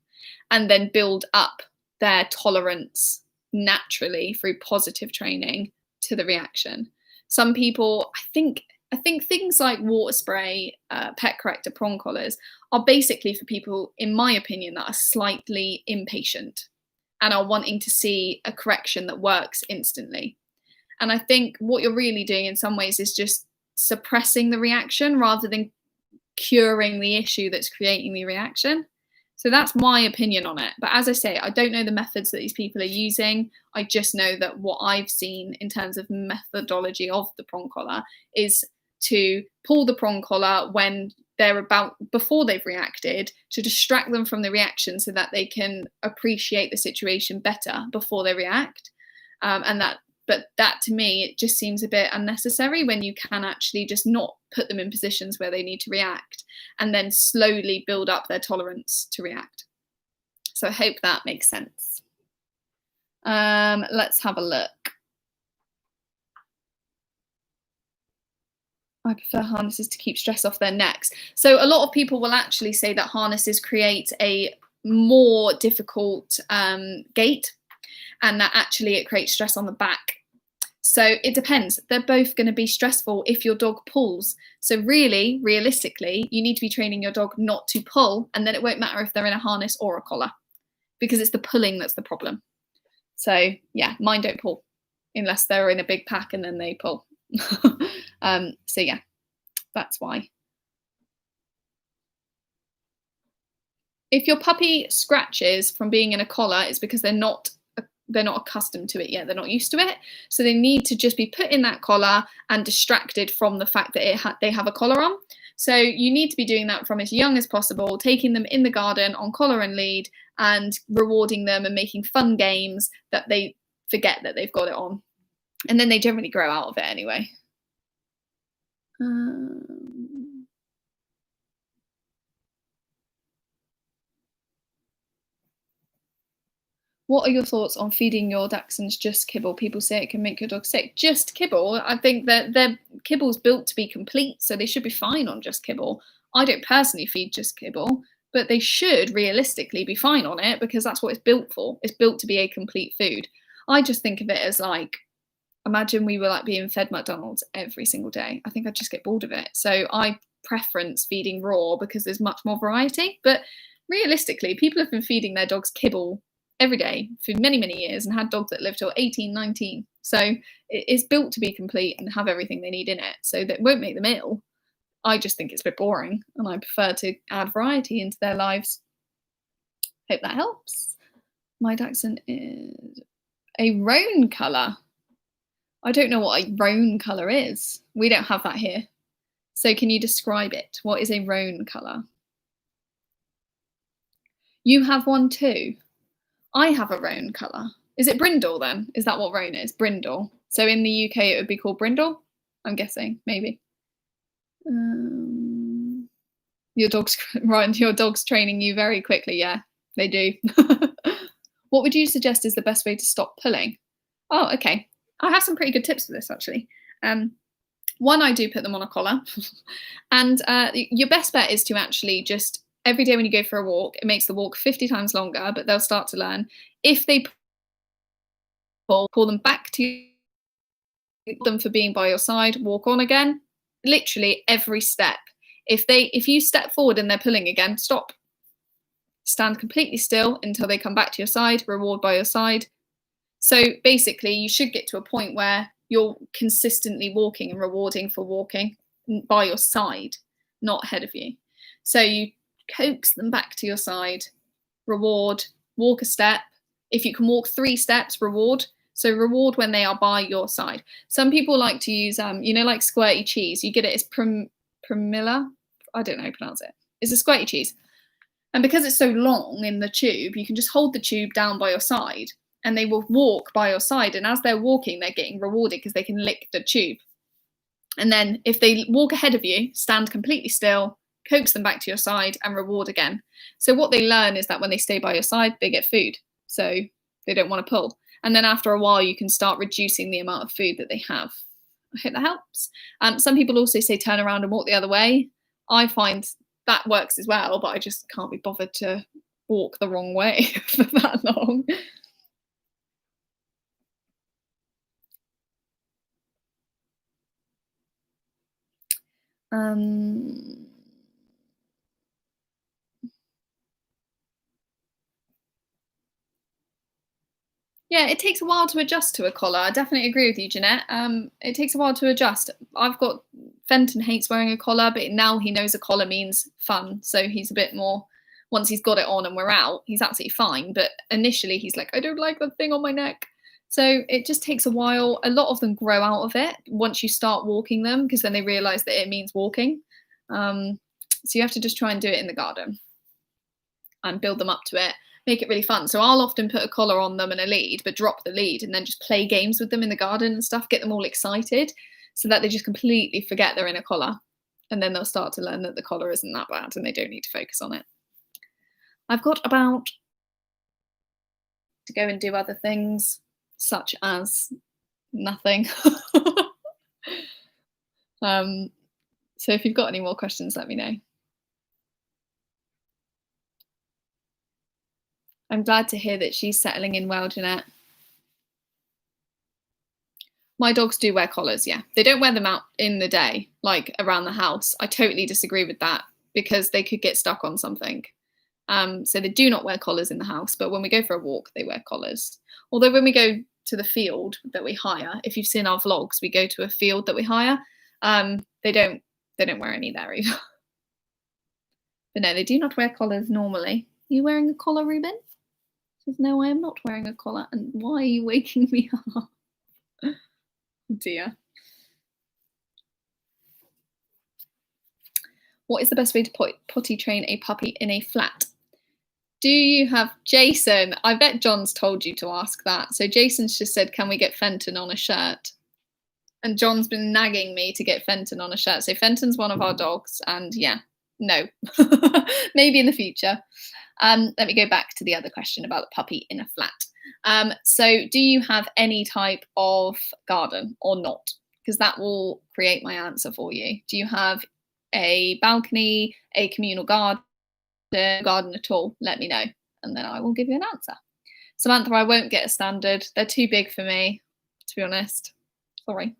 and then build up their tolerance naturally through positive training to the reaction. Some people, I think things like water spray, pet corrector, prong collars are basically for people, in my opinion, that are slightly impatient and are wanting to see a correction that works instantly. And I think what you're really doing in some ways is just suppressing the reaction rather than curing the issue that's creating the reaction. So that's my opinion on it. But as I say, I don't know the methods that these people are using. I just know that what I've seen in terms of methodology of the prong collar is to pull the prong collar when before they've reacted, to distract them from the reaction so that they can appreciate the situation better before they react. But that to me, it just seems a bit unnecessary when you can actually just not put them in positions where they need to react and then slowly build up their tolerance to react. So I hope that makes sense. Let's have a look. I prefer harnesses to keep stress off their necks. So a lot of people will actually say that harnesses create a more difficult gait, and that actually it creates stress on the back. So it depends. They're both going to be stressful if your dog pulls. So really, realistically, you need to be training your dog not to pull, and then it won't matter if they're in a harness or a collar, because it's the pulling that's the problem. So yeah, mine don't pull unless they're in a big pack and then they pull. So yeah, that's why. If your puppy scratches from being in a collar, it's because they're not accustomed to it yet. They're not used to it. So they need to just be put in that collar and distracted from the fact that they have a collar on. So you need to be doing that from as young as possible, taking them in the garden on collar and lead and rewarding them and making fun games that they forget that they've got it on. And then they generally grow out of it anyway. What are your thoughts on feeding your Dachshunds just kibble? People say it can make your dog sick. Just kibble? I think that their kibble's built to be complete, so they should be fine on just kibble. I don't personally feed just kibble, but they should realistically be fine on it because that's what it's built for. It's built to be a complete food. I just think of it as like, imagine we were like being fed McDonald's every single day. I think I'd just get bored of it. So I preference feeding raw because there's much more variety. But realistically, people have been feeding their dogs kibble every day for many, many years and had dogs that lived till 18, 19. So it's built to be complete and have everything they need in it. So that won't make them ill. I just think it's a bit boring and I prefer to add variety into their lives. Hope that helps. My Dachshund is a roan colour. I don't know what a roan colour is. We don't have that here. So can you describe it? What is a roan colour? You have one too. I have a roan colour. Is it brindle then? Is that what roan is? Brindle. So in the UK it would be called brindle? I'm guessing, maybe. Your dog's training you very quickly. Yeah, they do. What would you suggest is the best way to stop pulling? Oh, okay. I have some pretty good tips for this actually. One, I do put them on a collar. And your best bet is to actually just every day when you go for a walk, it makes the walk 50 times longer, but they'll start to learn. If they pull them back to them for being by your side, walk on again. Literally every step. If you step forward and they're pulling again, stop. stand completely still until they come back to your side, reward by your side. So basically, you should get to a point where you're consistently walking and rewarding for walking by your side, not ahead of you. So you coax them back to your side, reward, walk a step. If you can walk 3 steps, reward. So reward when they are by your side. Some people like to use, like squirty cheese. You get it as Primilla. I don't know how to pronounce it. It's a squirty cheese. And because it's so long in the tube, you can just hold the tube down by your side and they will walk by your side. And as they're walking, they're getting rewarded because they can lick the tube. And then if they walk ahead of you, stand completely still, coax them back to your side and reward again. So what they learn is that when they stay by your side, they get food. So they don't want to pull. And then after a while, you can start reducing the amount of food that they have. I hope that helps. Some people also say turn around and walk the other way. I find that works as well, but I just can't be bothered to walk the wrong way for that long. Yeah, it takes a while to adjust to a collar. I definitely agree with you, Jeanette. It takes a while to adjust. I've got Fenton hates wearing a collar, but now he knows a collar means fun. So he's a bit more, once he's got it on and we're out, he's absolutely fine. But initially he's like, I don't like the thing on my neck. So it just takes a while. A lot of them grow out of it once you start walking them, because then they realize that it means walking. So you have to just try and do it in the garden and build them up to it. Make it really fun. So I'll often put a collar on them and a lead, but drop the lead and then just play games with them in the garden and stuff, get them all excited so that they just completely forget they're in a collar. And then they'll start to learn that the collar isn't that bad and they don't need to focus on it. I've got about to go and do other things, such as nothing. So if you've got any more questions, let me know. I'm glad to hear that she's settling in well, Jeanette. My dogs do wear collars, yeah. They don't wear them out in the day, like around the house. I totally disagree with that because they could get stuck on something. So they do not wear collars in the house, but when we go for a walk, they wear collars. Although when we go to the field that we hire, if you've seen our vlogs, we go to a field that we hire. They don't wear any there either. But no, they do not wear collars normally. Are you wearing a collar, Ruben? Says, no, I am not wearing a collar. And why are you waking me up? Oh dear. What is the best way to potty train a puppy in a flat? Do you have Jason? I bet John's told you to ask that. So Jason's just said, can we get Fenton on a shirt? And John's been nagging me to get Fenton on a shirt. So Fenton's one of our dogs. And yeah, no, maybe in the future. Let me go back to the other question about the puppy in a flat. So do you have any type of garden or not? Because that will create my answer for you. Do you have a balcony, a communal garden at all? Let me know and then I will give you an answer. Samantha, I won't get a standard. They're too big for me, to be honest. Sorry.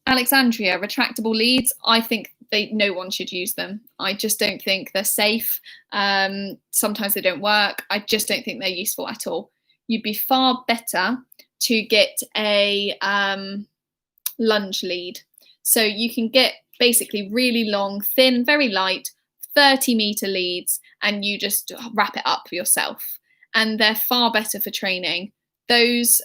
Alexandria, retractable leads. I think no one should use them. I just don't think they're safe. Sometimes they don't work. I just don't think they're useful at all. You'd be far better to get a lunge lead. So you can get basically really long, thin, very light, 30-meter leads, and you just wrap it up yourself. And they're far better for training. Those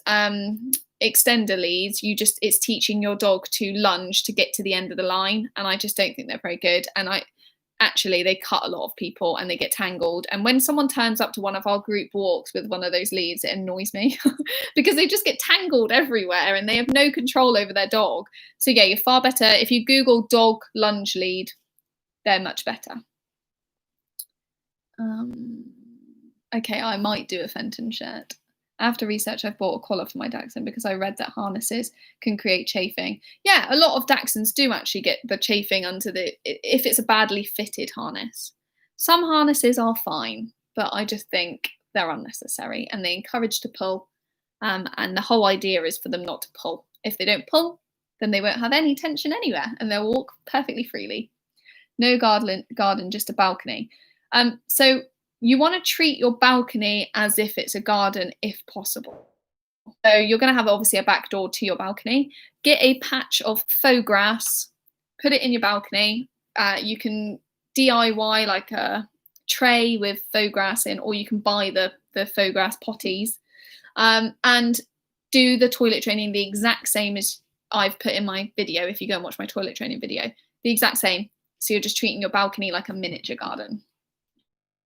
extender leads, it's teaching your dog to lunge to get to the end of the line, and I just don't think they're very good. And they cut a lot of people and they get tangled, and when someone turns up to one of our group walks with one of those leads, it annoys me because they just get tangled everywhere and they have no control over their dog. So yeah, you're far better if you Google dog lunge lead. They're much better. Okay, I might do a Fenton shirt. After research, I've bought a collar for my Dachshund because I read that harnesses can create chafing. Yeah, a lot of Dachshunds do actually get the chafing if it's a badly fitted harness. Some harnesses are fine, but I just think they're unnecessary and they encourage to pull. And the whole idea is for them not to pull. If they don't pull, then they won't have any tension anywhere and they'll walk perfectly freely. No garden, just a balcony. So you want to treat your balcony as if it's a garden, if possible. So you're going to have obviously a back door to your balcony. Get a patch of faux grass, put it in your balcony. You can DIY like a tray with faux grass in, or you can buy the faux grass potties, and do the toilet training the exact same as I've put in my video. If you go and watch my toilet training video, the exact same. So you're just treating your balcony like a miniature garden.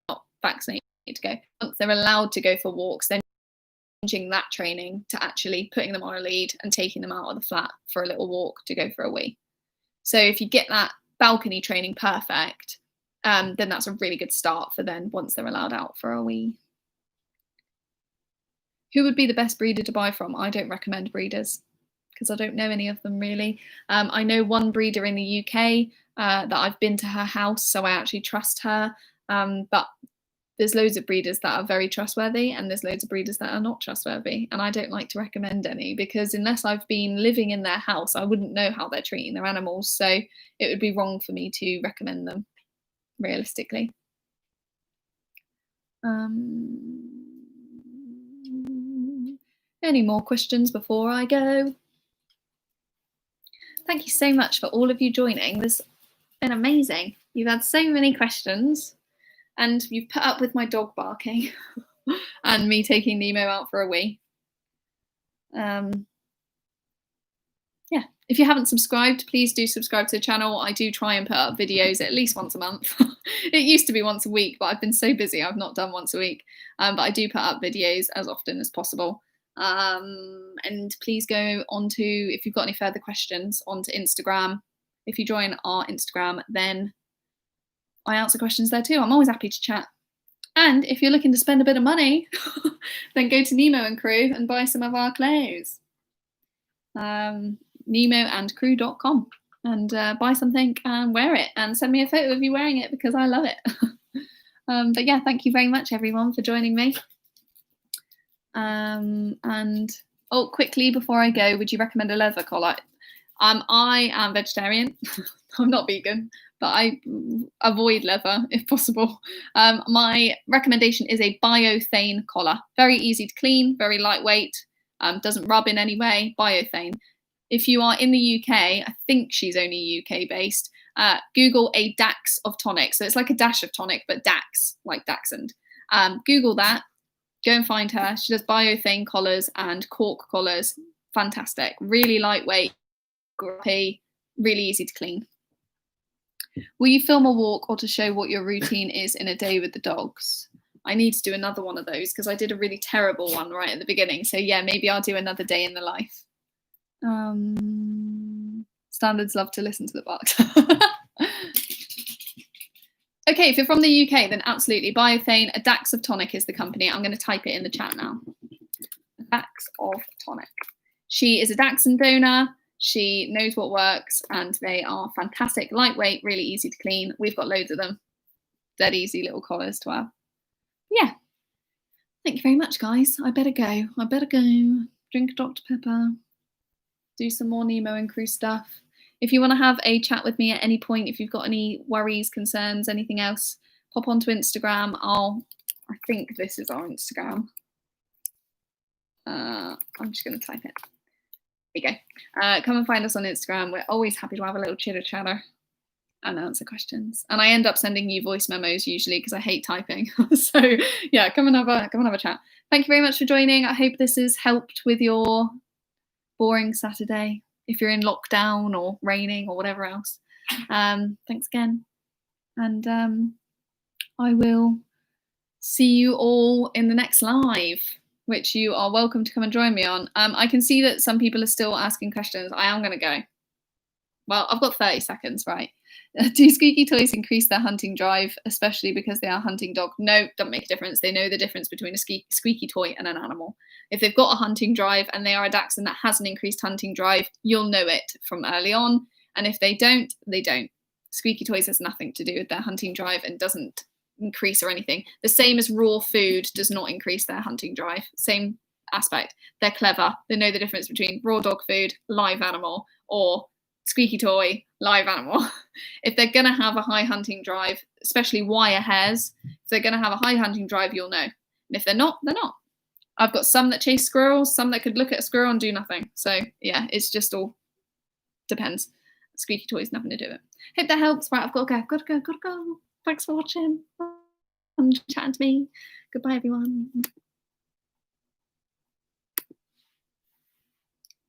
Not vaccinated to go. Once they're allowed to go for walks, then changing that training to actually putting them on a lead and taking them out of the flat for a little walk to go for a wee. So if you get that balcony training perfect, then that's a really good start for then once they're allowed out for a wee. Who would be the best breeder to buy from? I don't recommend breeders because I don't know any of them really. I know one breeder in the UK that I've been to her house, so I actually trust her. But there's loads of breeders that are very trustworthy and there's loads of breeders that are not trustworthy. And I don't like to recommend any because unless I've been living in their house, I wouldn't know how they're treating their animals. So it would be wrong for me to recommend them realistically. Any more questions before I go? Thank you so much for all of you joining. This has been amazing. You've had so many questions. And you've put up with my dog barking and me taking Nemo out for a wee. Yeah, if you haven't subscribed, please do subscribe to the channel. I do try and put up videos at least once a month. It used to be once a week, but I've been so busy I've not done once a week. But I do put up videos as often as possible. And please go on to, if you've got any further questions, onto Instagram. If you join our Instagram, then I answer questions there too. I'm always happy to chat. And if you're looking to spend a bit of money, then go to Nemo and Crew and buy some of our clothes. nemoandcrew.com and buy something and wear it and send me a photo of you wearing it because I love it. But yeah, thank you very much everyone for joining me. And quickly before I go, would you recommend a leather collar? I am vegetarian. I'm not vegan, but I avoid leather if possible. My recommendation is a biothane collar. Very easy to clean, very lightweight, doesn't rub in any way. Biothane. If you are in the UK, I think she's only UK based. Google a Dax of tonic. So it's like a dash of tonic, but Dax, like Dachshund. Google that. Go and find her. She does biothane collars and cork collars. Fantastic. Really lightweight, grippy, really easy to clean. Will you film a walk or to show what your routine is in a day with the dogs? I need to do another one of those because I did a really terrible one right at the beginning. So yeah, maybe I'll do another day in the life. Standards love to listen to the barks. Okay, if you're from the UK, then absolutely. Biothane, Adaxes of Tonic is the company. I'm going to type it in the chat now. Adaxes of Tonic. She is a Dachshund donor. She knows what works, and they are fantastic, lightweight, really easy to clean. We've got loads of them. Dead easy little collars to have. Yeah. Thank you very much, guys. I better go. Drink a Dr. Pepper. Do some more Nemo and Crew stuff. If you want to have a chat with me at any point, if you've got any worries, concerns, anything else, pop onto Instagram. I think this is our Instagram. I'm just going to type it. There you go. Come and find us on Instagram. We're always happy to have a little chitter chatter and answer questions. And I end up sending you voice memos usually because I hate typing. So yeah, come and have a chat. Thank you very much for joining. I hope this has helped with your boring Saturday. If you're in lockdown or raining or whatever else. Thanks again. And I will see you all in the next live, which you are welcome to come and join me on. I can see that some people are still asking questions. I am going to go. Well, I've got 30 seconds, right? Do squeaky toys increase their hunting drive, especially because they are hunting dog? No, doesn't make a difference. They know the difference between a squeaky toy and an animal. If they've got a hunting drive and they are a Dachshund that has an increased hunting drive, you'll know it from early on. And if they don't, they don't. Squeaky toys has nothing to do with their hunting drive and doesn't increase or anything. The same as raw food does not increase their hunting drive. Same aspect. They're clever. They know the difference between raw dog food, live animal, or squeaky toy, live animal. If they're going to have a high hunting drive, especially wire hairs, if they're going to have a high hunting drive, you'll know. And if they're not, they're not. I've got some that chase squirrels, some that could look at a squirrel and do nothing. So yeah, it's just all depends. Squeaky toys, nothing to do with it. Hope that helps. Right, I've got to go. Thanks for watching and chatting to me. Goodbye, everyone.